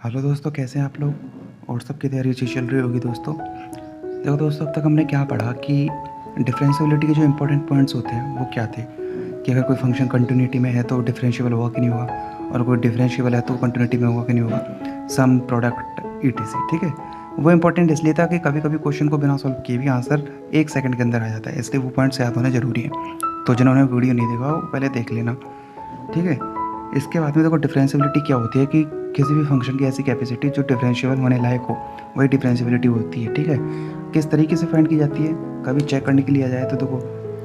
Hello दोस्तों, कैसे हैं आप लोग और सबकी तैयारी अच्छी चल रही होगी। दोस्तों देखो दोस्तों, अब तक हमने क्या पढ़ा कि डिफरेंशियबिलिटी के जो इंपॉर्टेंट पॉइंट्स होते हैं वो क्या थे कि अगर कोई फंक्शन कंटिन्यूटी में है तो डिफरेंशिएबल होगा कि नहीं होगा, और कोई डिफरेंशिएबल है तो कंटिन्यूटी में होगा कि नहीं होगा, सम प्रोडक्ट ईटीसी। ठीक है, वो इंपॉर्टेंट इसलिए था कि कभी कभी क्वेश्चन को बिना सॉल्व किए भी आंसर 1 सेकंड के अंदर आ जाता है, इसलिए वो पॉइंट्स याद होना जरूरी है। तो जिन्होंने वीडियो नहीं देखा वो पहले देख लेना। ठीक है, इसके बाद में देखो डिफरेंशिएबिलिटी क्या होती है कि किसी भी फंक्शन की ऐसी कैपेसिटी जो डिफरेंशिएबल होने लायक हो, वही डिफरेंशिएबिलिटी होती है। ठीक है, किस तरीके से फाइंड की जाती है कभी चेक करने के लिए आ जाए तो देखो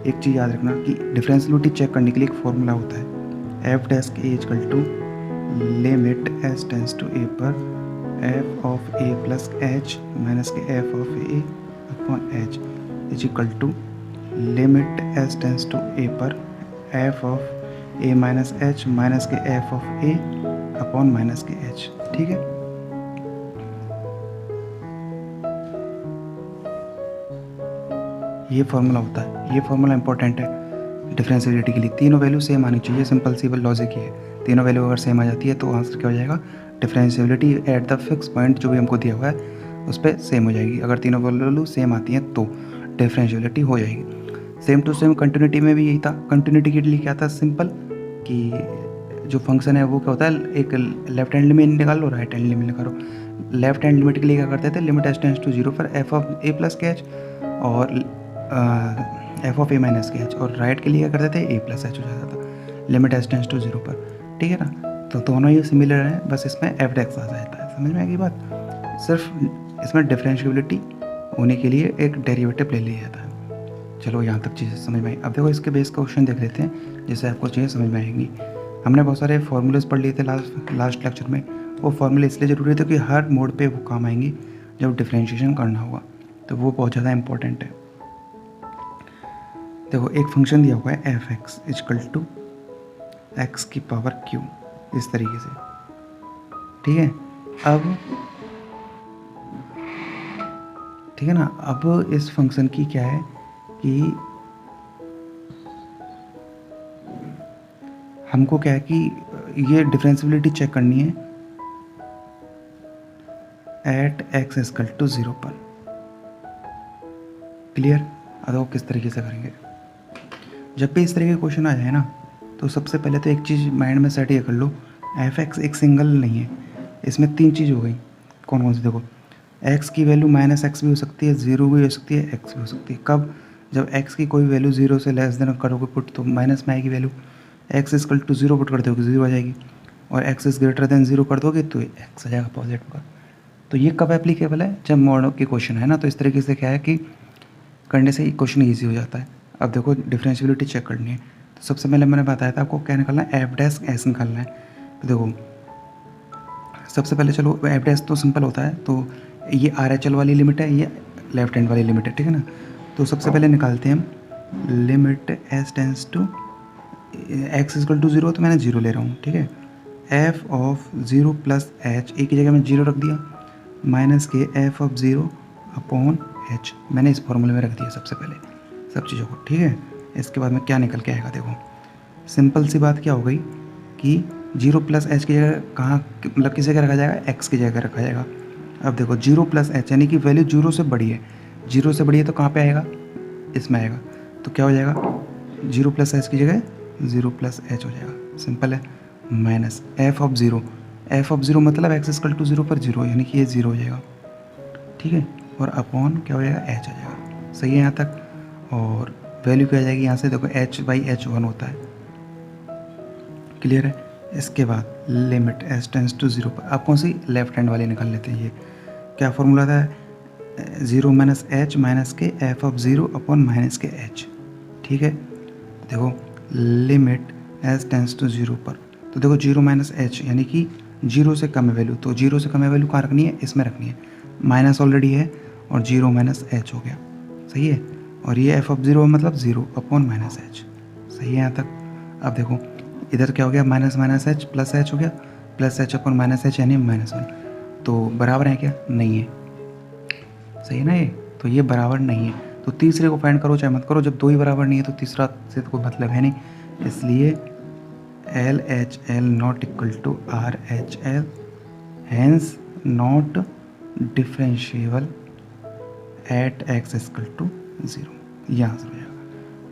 एक चीज़ याद रखना कि डिफरेंशिएबिलिटी चेक करने के लिए एक फॉर्मूला होता है, F dash A equal to limit S tends to A पर F of A plus H minus K F of A upon H is equal to limit S tends to A पर F of A minus H minus K F of A upon minus K H. ठीक है, ये formula होता है, ये formula important है differentiability के लिए। तीनों वैल्यू सेम आनी चाहिए, सिंपल सिंपल लॉजिक ही है। तीनों वैल्यू अगर सेम आ जाती है तो आंसर क्या हो जाएगा, differentiability at the fix point जो भी हमको दिया हुआ है उस पर सेम हो जाएगी। अगर तीनों वैल्यू सेम आती हैं तो डिफरेंशिएबिलिटी हो जाएगी। सेम टू सेम कंटिन्यूटी में भी यही था। कंटिन्यूटी के लिए क्या था, सिंपल कि जो फंक्शन है वो क्या होता है, एक लेफ्ट हैंड लिमिट निकालो राइट हैंड लिमिट निकालो। लेफ्ट हैंड लिमिट के लिए क्या करते थे, लिमिट एस टेंस टू 0 पर एफ ऑफ ए प्लस के एच और F of A minus K H, और राइट के लिए क्या करते थे, ए प्लस एच हो जाता था लिमिट एस टेंस टू 0 पर। ठीक है ना, तो दोनों ये सिमिलर हैं, बस इसमें एफ डेक्स आ जाता है। समझ में आएगी बात, सिर्फ इसमें डिफरेंशिएबिलिटी होने के लिए एक डेरिवेटिव ले लिया जाता है। चलो यहाँ तक चीज़ें समझ में आई। अब देखो इसके बेस क्वेश्चन देख लेते हैं जिससे आपको चीज़ें समझ में आएंगी। हमने बहुत सारे फॉर्मूलेस पढ़ लिए थे लास्ट लेक्चर में। वो फॉर्मूले इसलिए ज़रूरी थे कि हर मोड पे वो काम आएंगे जब डिफरेंशिएशन करना होगा, तो वो बहुत ज़्यादा इंपॉर्टेंट है। देखो एक फंक्शन दिया हुआ है F X equal to X की पावर क्यू, इस तरीके से। ठीक है, अब ठीक है ना, अब इस फंक्शन की क्या है कि हमको क्या है कि ये डिफरेंशिएबिलिटी चेक करनी है एट एक्स इक्वल टू 0 पर। क्लियर, अब वो किस तरीके से करेंगे। जब भी इस तरीके का क्वेश्चन आ जाए ना, तो सबसे पहले तो एक चीज़ माइंड में सेट ये कर लो, एफ एक्स एक सिंगल नहीं है, इसमें 3 चीज़ हो गई। कौन कौन सी, देखो एक्स की वैल्यू माइनस एक्स भी हो सकती है, 0 भी हो सकती है, एक्स भी हो सकती है। कब, जब एक्स की कोई वैल्यू 0 से लेस देन करोगे पुट तो माइनस में आएगी value, X equal to 0 put कर दोगे 0 आ जाएगी, और एक्स इज ग्रेटर देन 0 कर दोगे तो एक्स आ जाएगा पॉजिटिव का। तो ये कब एप्लीकेबल है, जब मॉडल के क्वेश्चन है ना, तो इस तरीके से क्या है कि करने से क्वेश्चन ईजी हो जाता है। अब देखो डिफरेंशिएबिलिटी चेक करनी है, तो सबसे पहले मैंने बताया था आपको क्या निकालना है, एफ डैश एस निकालना है। तो देखो सबसे पहले चलो एफ डैश तो सिंपल होता है, तो ये आर एच एल वाली लिमिट है, ये लेफ्ट हैंड वाली लिमिट है। ठीक है ना, तो सबसे पहले निकालते हैं हम limit S tends to X equal to 0, तो मैंने 0 ले रहा हूँ। ठीक है, एफ ऑफ 0 प्लस एच, एक की जगह मैं 0 रख दिया, minus K F of 0 upon H, मैंने इस फॉर्मूले में रख दिया सबसे पहले सब चीज़ों को। ठीक है, इसके बाद में क्या निकल के आएगा, देखो सिंपल सी बात क्या हो गई कि 0 प्लस एच की जगह कहाँ, मतलब किस जगह रखा जाएगा, एक्स की जगह रखा जाएगा। अब देखो 0 प्लस एच यानी कि वैल्यू 0 से बड़ी है, 0 से बड़ी है तो कहाँ पे आएगा, इसमें आएगा। तो क्या हो जाएगा, 0 प्लस एच की जगह 0 प्लस एच हो जाएगा, सिंपल है। Minus F of 0, F of 0 मतलब एक्स इक्वल टू 0 पर 0 यानी कि ये 0 हो जाएगा। ठीक है, और अपॉन क्या हो जाएगा, एच आ जाएगा। सही है यहाँ तक, और वैल्यू क्या आ जाएगी यहाँ से, देखो एच बाई एच 1 होता है। क्लियर है, इसके बाद लिमिट एस टेंस टू 0 पर, अब कौन सी, लेफ्ट हैंड वाली निकाल लेते हैं। ये क्या फॉर्मूला था, 0 minus H minus K F of 0 upon minus K H. ठीक है, देखो लिमिट एस टेंस टू 0 पर, तो देखो 0 माइनस एच यानी कि 0 से कम है वैल्यू, तो 0 से कम है वैल्यू कहाँ रखनी है, इसमें रखनी है। माइनस ऑलरेडी है और 0 माइनस एच हो गया, सही है। और ये एफ ऑफ 0 मतलब 0 अपॉन माइनस एच, सही है यहाँ तक। अब देखो इधर क्या हो गया, minus minus H plus H हो गया, plus H upon minus H यानी -1, तो बराबर है क्या, नहीं है। सही है ना ये, तो ये बराबर नहीं है। तो तीसरे को फाइंड करो चाहे मत करो, जब 2 ही बराबर नहीं है तो तीसरा से तो कोई मतलब है नहीं, इसलिए L H L not equal to R H L hence not differentiable at X equal to 0, ये आंसर हो जाएगा।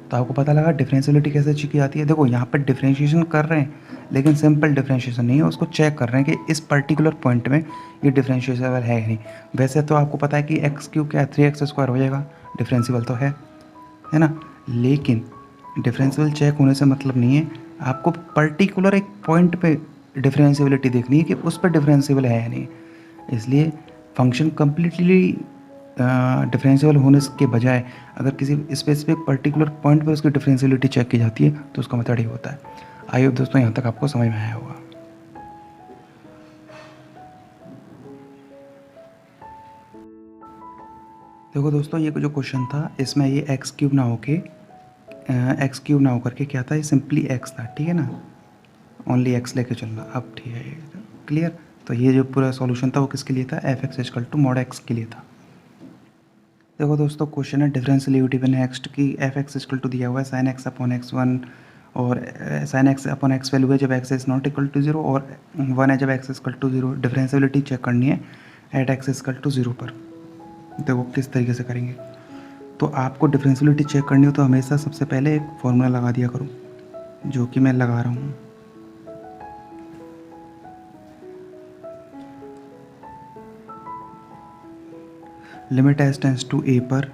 तो आपको पता लगा डिफरेंशियबिलिटी कैसे चेक की जाती है। देखो यहाँ पर डिफरेंशिएशन कर रहे हैं, लेकिन सिंपल डिफरेंशिएशन नहीं है, उसको चेक कर रहे हैं कि इस पर्टिकुलर पॉइंट में ये डिफरेंशिएबल है या नहीं। वैसे तो आपको पता है कि एक्स क्यूब क्या है, 3x² हो जाएगा, डिफरेंशिएबल तो है ना। लेकिन डिफरेंशिएबल चेक होने से मतलब नहीं है, आपको पर्टिकुलर एक पॉइंट पे डिफरेंशिएबिलिटी देखनी है कि उस पर डिफरेंशिएबल है या नहीं। इसलिए फंक्शन कम्प्लीटली डिफरेंशिएबल होने के बजाय अगर किसी स्पेसिफिक पर्टिकुलर पॉइंट पर उसकी डिफरेंशिएबिलिटी चेक की जाती है तो उसका मेथड ही होता है। आई होप दोस्तों यहाँ तक आपको समझ में आया होगा। देखो दोस्तों, ये जो क्वेश्चन था इसमें ये x³ ना होके x³ ना होकर के क्या था, ये सिंपली x था, ठीक है ना, ओनली x लेके चलना। अब ठीक है, क्लियर। तो ये जो पूरा सॉल्यूशन था वो किसके लिए था, fx equal to mod x के लिए था। देखो दोस्तों, क्वेश्चन है डिफरेंशिएबिलिटी पे नेक्स्ट की fx इक्वल टू दिया हुआ है sin x अपॉन x1 और sin x upon x value है जब x is not equal to 0 और 1 है जब x equal to 0। Differentiability check करनी है एट x इक्वल टू 0 पर। देखो किस तरीके से करेंगे। तो आपको डिफरेंशिएबिलिटी चेक करनी हो तो हमेशा सबसे पहले एक फॉर्मूला लगा दिया करो, जो कि मैं लगा रहा हूँ। Limit H tends to A पर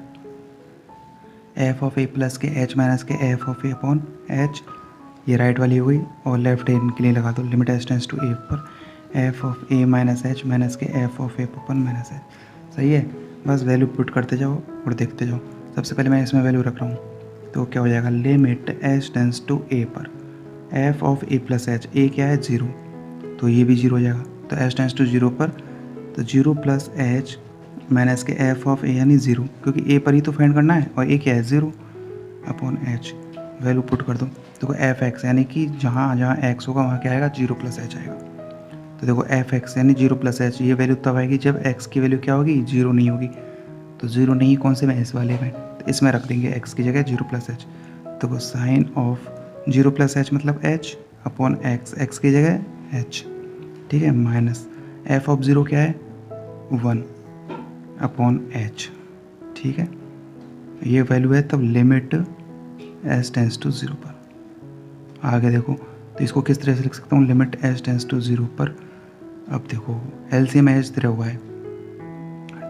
एफ ऑफ ए प्लस के H minus K F of A upon H, ये राइट वाली हो गई, और लेफ्ट हैंड के लिए लगा दो limit H tends to A पर F of A minus H minus K F of A upon minus H. सही है, बस वैल्यू पुट करते जाओ और देखते जाओ। सबसे पहले मैं इसमें वैल्यू रख रहा हूँ, तो क्या हो जाएगा, limit H tends to A पर F of A plus H, A क्या है 0, तो ये भी 0 हो जाएगा। तो एच टेंस टू 0 पर तो 0 plus H minus K F of ए यानी 0, क्योंकि ए पर ही तो फाइंड करना है और ए क्या है 0 अपॉन एच। वैल्यू पुट कर दो, देखो एफ एक्स यानी कि जहाँ जहाँ एक्स होगा वहाँ क्या आएगा 0 प्लस एच आएगा। तो देखो एफ एक्स यानी 0 प्लस एच, ये वैल्यू तब आएगी जब एक्स की वैल्यू क्या होगी 0 नहीं होगी। तो 0 नहीं कौन से में, इस वाले में, तो इसमें रख देंगे एक्स की जगह 0 प्लस एच। तो वो साइन ऑफ 0 प्लस एच मतलब एच अपॉन एक्स, एक्स की जगह एच, ठीक है, माइनस एफ ऑफ 0 क्या है 1 अपॉन एच, ठीक है, ये वैल्यू है तब लिमिट एच टेंस टू 0 पर। आगे देखो, तो इसको किस तरह से लिख सकता हूँ, लिमिट एच टेंस टू 0 पर। अब देखो एलसीएम एच दिया हुआ है,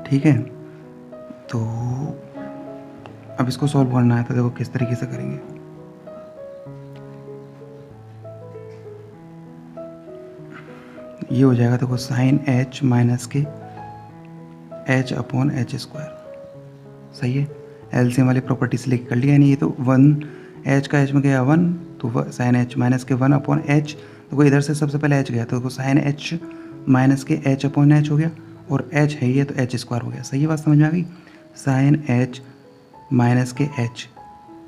ठीक है, तो अब इसको सॉल्व करना है। तो देखो किस तरीके से करेंगे, ये हो जाएगा देखो sine h minus K H upon H square. सही है, एलसीएम वाली प्रॉपर्टी से लेके कर लिया, यानी ये तो 1 एच का एच में गया 1, तो साइन एच माइनस के 1 अपॉन एच, तो इधर से सबसे पहले एच गया तो sine h minus K H upon H हो गया, और एच है ये तो एच स्क्वायर हो गया। सही है, बात समझ में आ गई। Sine h minus K H,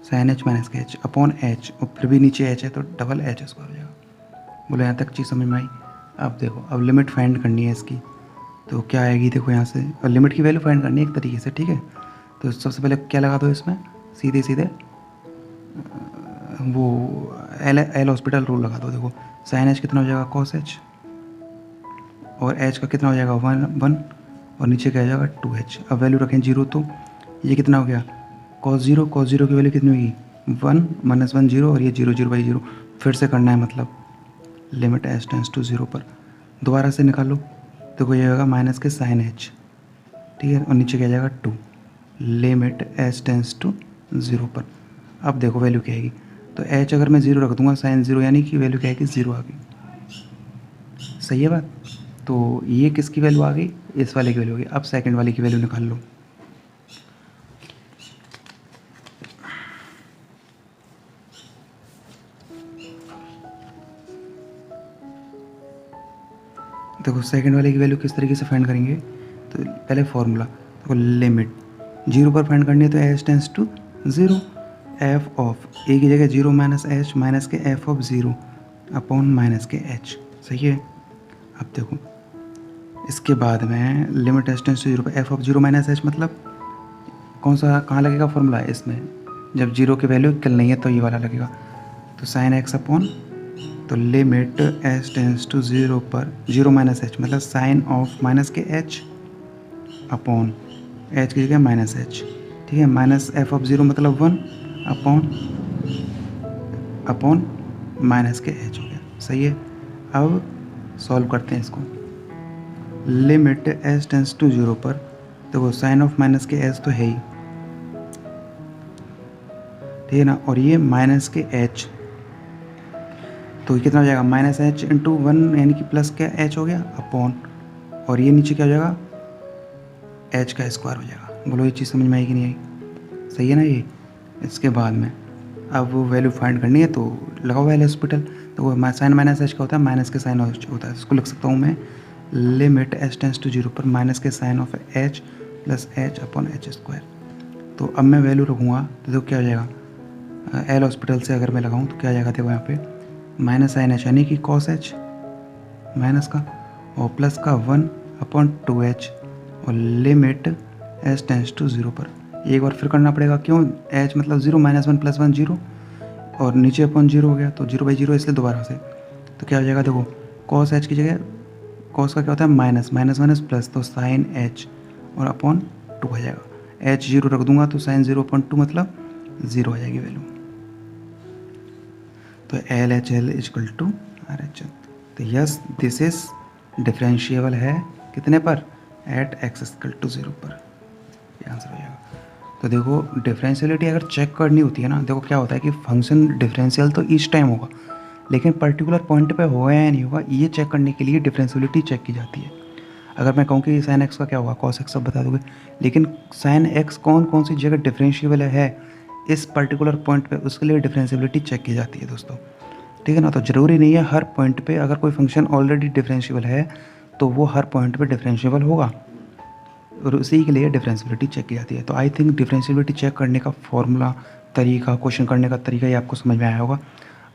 sine h minus K H upon H, और फिर भी नीचे एच है तो डबल एच स्क्वायर हो जाएगा। बोलो यहाँ तक चीज़ समझ में आई। अब देखो, अब लिमिट फाइंड करनी है इसकी, तो क्या आएगी देखो यहाँ से, और लिमिट की वैल्यू फाइंड करनी है एक तरीके से, ठीक है। तो सबसे पहले क्या लगा दो इसमें, सीधे सीधे वो एल हॉस्पिटल रूल लगा दो। देखो साइन एच कितना हो जाएगा कॉस एच, और एच का कितना हो जाएगा 1 और नीचे क्या हो जाएगा 2h। अब वैल्यू रखें 0, तो ये कितना हो गया कॉस 0, कॉस 0 की वैल्यू कितनी होगी 1 माइनस 1 0, और ये 0 0 बाई 0 फिर से करना है, मतलब लिमिट एच टेंस टू 0 पर दोबारा से निकालो। देखो ये होगा माइनस के साइन एच, ठीक है, और नीचे क्या जाएगा 2, लिमिट एच टेंस टू 0 पर। अब देखो वैल्यू क्या आएगी, तो एच अगर मैं 0 रख दूंगा साइन 0, यानी कि वैल्यू क्या आएगी 0 आ गई। सही है बात। तो ये किसकी वैल्यू आ गई, इस वाले की वैल्यू आ गई। अब सेकंड वाले की वैल्यू निकाल लो। देखो सेकंड वाले की वैल्यू किस तरीके से फाइंड करेंगे, तो पहले फॉर्मूला, देखो लिमिट 0 पर फाइंड करनी है तो H tends to 0, F of A की जगह 0 minus H minus K F of 0 upon minus K H. सही है। अब देखो इसके बाद में लिमिट एच टेंस टू 0 पर एफ ऑफ 0 माइनस एच, मतलब कौन सा कहाँ लगेगा फॉर्मूला, इसमें जब 0 की वैल्यू इक्वल नहीं है तो ये वाला लगेगा। तो साइन एक्स अपॉन तो लिमिट एच टेंस टू 0 पर 0 माइनस एच मतलब sign of minus K H upon H की जगह माइनस एच, ठीक है। माइनस एफ ऑफ 0 मतलब 1 अपॉन माइनस के एच हो गया, सही है। अब सॉल्व करते हैं इसको। लिमिट एच टेंस टू 0 पर देखो sign of minus K H तो है ही, ठीक है ना, और ये माइनस के एच, तो कितना हो जाएगा माइनस एच इंटू 1 यानी कि प्लस क्या एच हो गया अपॉन, और ये नीचे क्या हो जाएगा एच का स्क्वायर हो जाएगा। बोलो ये चीज़ समझ में आई कि नहीं आई, सही है ना ये। इसके बाद में अब वो वैल्यू फाइंड करनी है तो लगाओ एल हॉस्पिटल। तो वो साइन माइनस एच का होता है, माइनस के साइन होता है, इसको लिख सकता हूँ मैं लिमिट एच टेंस टू 0 पर माइनस के sine of H plus H upon H square. तो अब मैं वैल्यू रखूँगा तो देखो क्या हो जाएगा, एल हॉस्पिटल से अगर मैं लगाऊँ तो क्या आ जाएगा, देखो यहाँ पे माइनस साइन एच यानी कि कॉस एच माइनस का, और प्लस का 1 अपॉन 2h, और लिमिट एच टेंस टू 0 पर एक बार फिर करना पड़ेगा, क्यों h मतलब 0 माइनस 1 प्लस 1 0, और नीचे अपॉन 0 हो गया तो 0/0 इसलिए दोबारा से। तो क्या हो जाएगा देखो कॉस एच की जगह कॉस का क्या होता है माइनस माइनस प्लस, तो साइन एच और अपॉन 2 हो जाएगा। h 0 रख दूंगा तो साइन 0 अपॉन 2 मतलब 0 हो जाएगी वैल्यू। तो L H L equal to R H L. तो यस दिस इज डिफरेंशिएबल है कितने पर, एट एक्स इजकल टू 0 पर, ये आंसर हो जाएगा। तो देखो डिफरेंशियलिटी अगर चेक करनी होती है ना, देखो क्या होता है कि फंक्शन डिफरेंशियल तो ईच टाइम होगा, लेकिन पर्टिकुलर पॉइंट पे होगा या नहीं होगा ये चेक करने के लिए डिफरेंशियलिटी चेक की जाती है। अगर मैं कहूँ कि साइन एक्स का क्या होगा कॉस एक्स सब बता दोगे, लेकिन साइन एक्स कौन कौन सी जगह डिफरेंशिएबल है इस पर्टिकुलर पॉइंट पे, उसके लिए डिफरेंशियबिलिटी चेक की जाती है दोस्तों, ठीक है ना। तो ज़रूरी नहीं है हर पॉइंट पे अगर कोई फंक्शन ऑलरेडी डिफरेंशिएबल है तो वो हर पॉइंट पे डिफरेंशिएबल होगा, और उसी के लिए डिफरेंशियबिलिटी चेक की जाती है। तो आई थिंक डिफरेंशियबिलिटी चेक करने का फॉर्मूला, तरीका, क्वेश्चन करने का तरीका ये आपको समझ में आया होगा।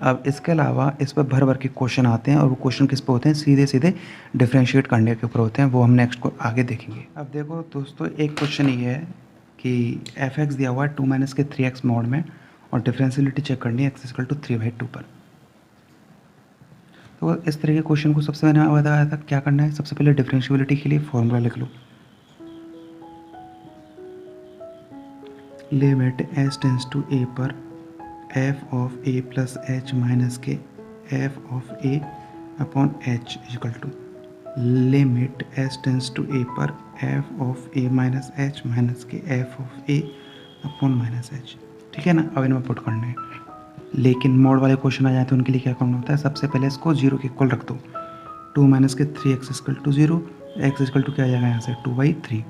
अब इसके अलावा इस पर भर भर के क्वेश्चन आते हैं, और वो क्वेश्चन किस पे होते हैं, सीधे सीधे डिफरेंशिएट करने के ऊपर होते हैं, वो हम नेक्स्ट को आगे देखेंगे। अब देखो दोस्तों एक क्वेश्चन ये है कि एफ एक्स दिया हुआ है 2 माइनस के 3x मोड में, और डिफरेंशियबिलिटी चेक करनी है एक्स इक्वल टू 3/2 पर। तो इस तरह के क्वेश्चन को सबसे मैंने बताया था क्या करना है, सबसे पहले डिफरेंशियबिलिटी के लिए फॉर्मूला लिख लो, limit H tends to A पर F of A plus H minus K F of A upon H equal to limit H tends to A पर F of A minus H minus K F of A upon minus H, ठीक है ना। अब इनमें put करना है, लेकिन mode वाले क्वेश्चन आ जाए तो उनके लिए क्या करना होता है, सबसे पहले इसको 0 के इक्वल रख दो। 2 माइनस के 3x equal to 0, X equal to क्या आ जाएगा यहाँ से 2/3,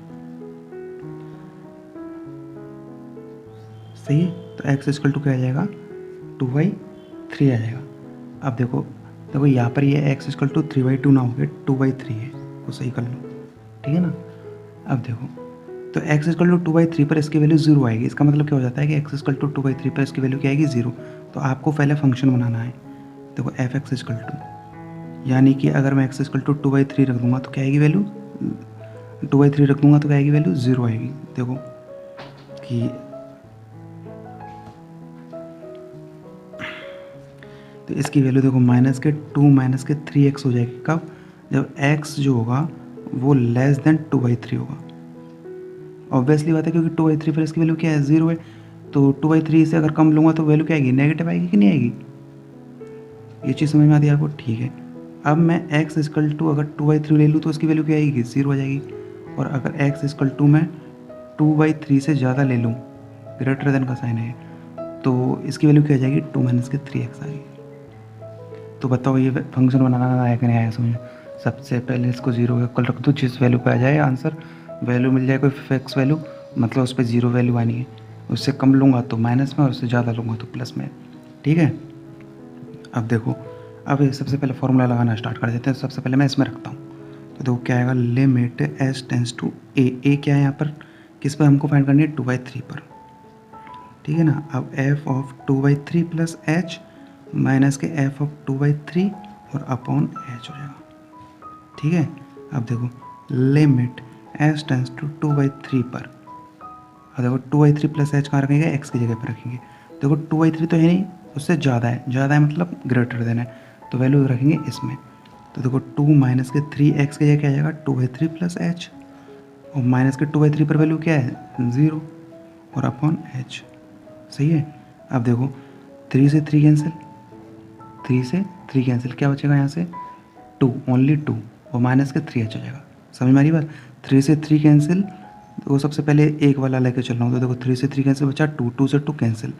सही है। तो x इक्वल टू क्या आ जाएगा 2/3 आ जाएगा। अब देखो देखो यहाँ पर ये x इक्वल टू 3/2 ना हो गया 2/3 है, वो सही कर लो, ठीक है ना। अब देखो तो x इक्वल टू 2/3 पर इसकी वैल्यू 0 आएगी, इसका मतलब क्या हो जाता है कि x इक्वल टू 2/3 पर इसकी वैल्यू क्या आएगी 0। तो आपको पहले फंक्शन बनाना है, देखो एफ एक्स इक्वल टू, यानी कि अगर मैं x इक्वल टू 2/3 रख दूंगा तो क्या आएगी वैल्यू 2/3 रख दूंगा तो क्या आएगी वैल्यू 0 आएगी। देखो कि तो इसकी वैल्यू देखो माइनस के 2 माइनस के 3x हो जाएगी, कब, जब x जो होगा वो लेस देन 2/3 होगा। ऑब्वियसली बात है क्योंकि 2/3 पर इसकी वैल्यू क्या है 0 है, तो 2/3 से अगर कम लूँगा तो वैल्यू क्या आएगी नेगेटिव आएगी कि नहीं आएगी, ये चीज़ समझ में आती है आपको, ठीक है। अब मैं x इक्वल टू अगर 2/3 ले लूँ तो उसकी वैल्यू क्या आएगी 0 आ जाएगी, और अगर x इक्वल टू मैं 2/3 से ज़्यादा ले लूँ, ग्रेटर देन का साइन है, तो इसकी वैल्यू क्या आ जाएगी 2 माइनस के 3x आएगी। तो बताओ ये फंक्शन बनाना आया कि नहीं आया समझ। सबसे पहले इसको 0 के इक्वल रख दो, जिस वैल्यू पे आ जाए आंसर, वैल्यू मिल जाए कोई फिक्स वैल्यू, मतलब उस पर 0 वैल्यू आनी है, उससे कम लूँगा तो माइनस में और उससे ज़्यादा लूँगा तो प्लस में, ठीक है। अब देखो अब सबसे पहले फॉर्मूला लगाना स्टार्ट कर देते हैं। सबसे पहले मैं इसमें रखता हूँ, तो देखो क्या आएगा लिमिट एच टेंस टू ए क्या है यहाँ पर, किस पर हमको फाइंड करनी है 2/3 पर, ठीक है ना। अब F of 2/3 plus H minus K F of 2/3 और अपॉन एच हो जाएगा, ठीक है। अब देखो लिमिट एच टेंस टू 2/3 पर, अब देखो 2/3 प्लस एच कहाँ रखेंगे एक्स की जगह पर रखेंगे। देखो 2/3 तो है नहीं, उससे ज़्यादा है मतलब ग्रेटर देन है, तो वैल्यू रखेंगे इसमें। तो देखो 2 माइनस के 3x के जगह क्या आ जाएगा 2/3 प्लस एच, और माइनस के 2/3 पर वैल्यू क्या है 0 और अपॉन h। सही है। अब देखो 3 से 3 कैंसिल, 3 से 3 कैंसिल, क्या बचेगा यहाँ से 2, ओनली 2, और माइनस के 3h हो जाएगा। समझ में आ रही बात। 3 से 3 कैंसिल, तो सबसे पहले एक वाला लेके चल रहा हूँ। तो देखो 3 से 3 कैंसिल बचा 2, 2 से 2 कैंसिल।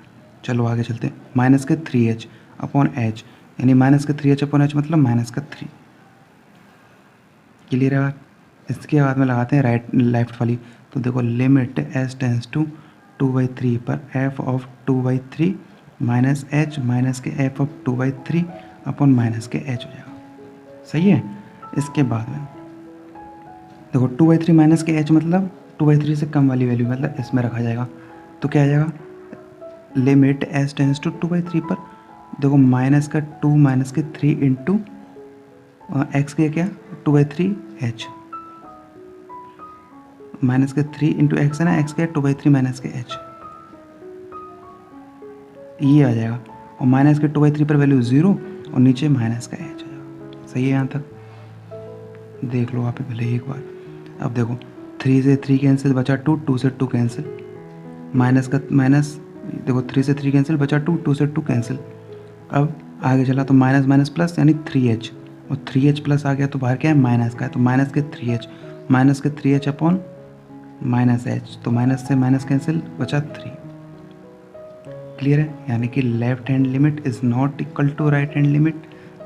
चलो आगे चलते हैं। माइनस के 3h अपॉन h, यानी माइनस के 3h अपॉन h मतलब माइनस का 3। क्लियर है बात। इसके बाद में लगाते हैं राइट लेफ्ट वाली। तो देखो लिमिट s टेंस टू 2/3 पर f of 2/3 minus h minus के f ऑफ 2/3 अपॉन माइनस के h हो जाएगा। सही है। इसके बाद में देखो 2/3 माइनस के h मतलब 2/3 से कम वाली वैल्यू, मतलब इसमें रखा जाएगा। तो क्या आ जाएगा लिमिट s टेंस टू 2/3 पर देखो माइनस का 2 माइनस के 3 इंटू एक्स के क्या 2/3h, माइनस के 3 इंटू एक्स है ना, एक्स के 2/3 माइनस के h, ये आ जाएगा। और माइनस के 2/3 पर वैल्यू 0 और नीचे माइनस का h आ जाएगा। सही है। यहाँ तक देख लो आप पहले एक बार। अब देखो 3 से 3 कैंसिल बचा 2, 2 से 2 कैंसिल, माइनस का माइनस, देखो 3 से 3 कैंसिल बचा 2, 2 से 2 कैंसिल। अब आगे चला तो माइनस माइनस प्लस यानी 3h, और 3h प्लस आ गया तो बाहर क्या है माइनस का है, तो माइनस के 3h, माइनस के 3h अपॉन माइनस h, तो माइनस से माइनस कैंसिल बचा 3। क्लियर है। यानी कि left hand limit is not equal to right hand limit.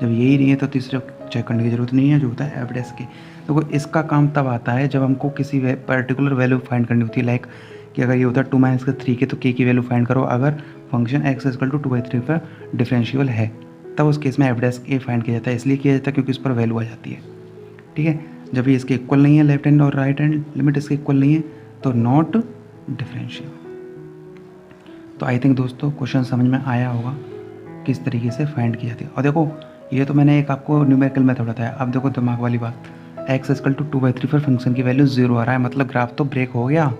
जब यही नहीं है तो तीसरे चेक करने की ज़रूरत नहीं है, जो होता है एफ की। देखो इसका काम तब आता है जब हमको किसी पर्टिकुलर वैल्यू फाइंड करनी होती है। लाइक कि अगर ये होता है 2 माइनस का 3 के, तो k की वैल्यू फाइंड करो अगर फंक्शन x इक्वल टू 2/3 पर डिफरेंशियल है, तब उस केस में एफ के फाइंड किया जाता है। इसलिए किया जाता है क्योंकि उस पर वैल्यू आ जाती है। ठीक है। जब ये इसके इक्वल नहीं है, लेफ्ट हैंड और राइट हैंड लिमिट इसके इक्वल नहीं है, तो नॉट डिफरेंशियल। तो आई थिंक दोस्तों क्वेश्चन समझ में आया होगा किस तरीके से फाइंड की जाती है। और देखो ये तो मैंने एक आपको न्यूमेरिकल मेथड बताया। अब देखो दिमाग वाली बात, x इक्वल टू 2/3 पर फंक्शन की वैल्यू 0 आ रहा है, मतलब ग्राफ तो ब्रेक हो गया,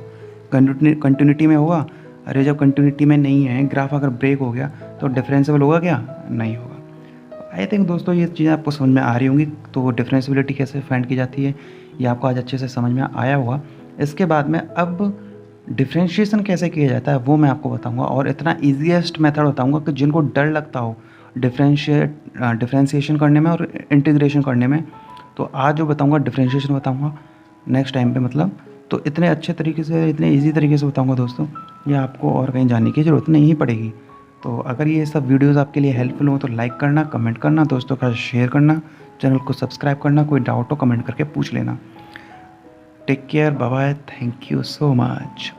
कंटिन्यूटी में होगा। अरे जब कंटिन्यूटी में नहीं है, ग्राफ अगर ब्रेक हो गया तो डिफरेंशियल होगा क्या, नहीं होगा। आई थिंक दोस्तों ये चीज़ें आपको समझ में आ रही होंगी। तो डिफरेंशियबिलिटी कैसे फाइंड की जाती है ये आपको आज अच्छे से समझ में आया होगा। इसके बाद में अब डिफ्रेंशिएशन कैसे किया जाता है वो मैं आपको बताऊंगा, और इतना ईजीएस्ट मेथड बताऊंगा कि जिनको डर लगता हो डिफ्रेंशिएशन करने में और इंटीग्रेशन करने में, तो आज जो बताऊंगा डिफ्रेंशिएशन बताऊंगा नेक्स्ट टाइम पे, मतलब तो इतने अच्छे तरीके से, इतने इजी तरीके से बताऊंगा दोस्तों, ये आपको और कहीं जाने की ज़रूरत नहीं पड़ेगी। तो अगर ये सब वीडियोज़ आपके लिए हेल्पफुल हो तो लाइक करना, कमेंट करना, दोस्तों का शेयर करना, चैनल को सब्सक्राइब करना, कोई डाउट हो कमेंट करके पूछ लेना। Take care, bye bye, thank you so much.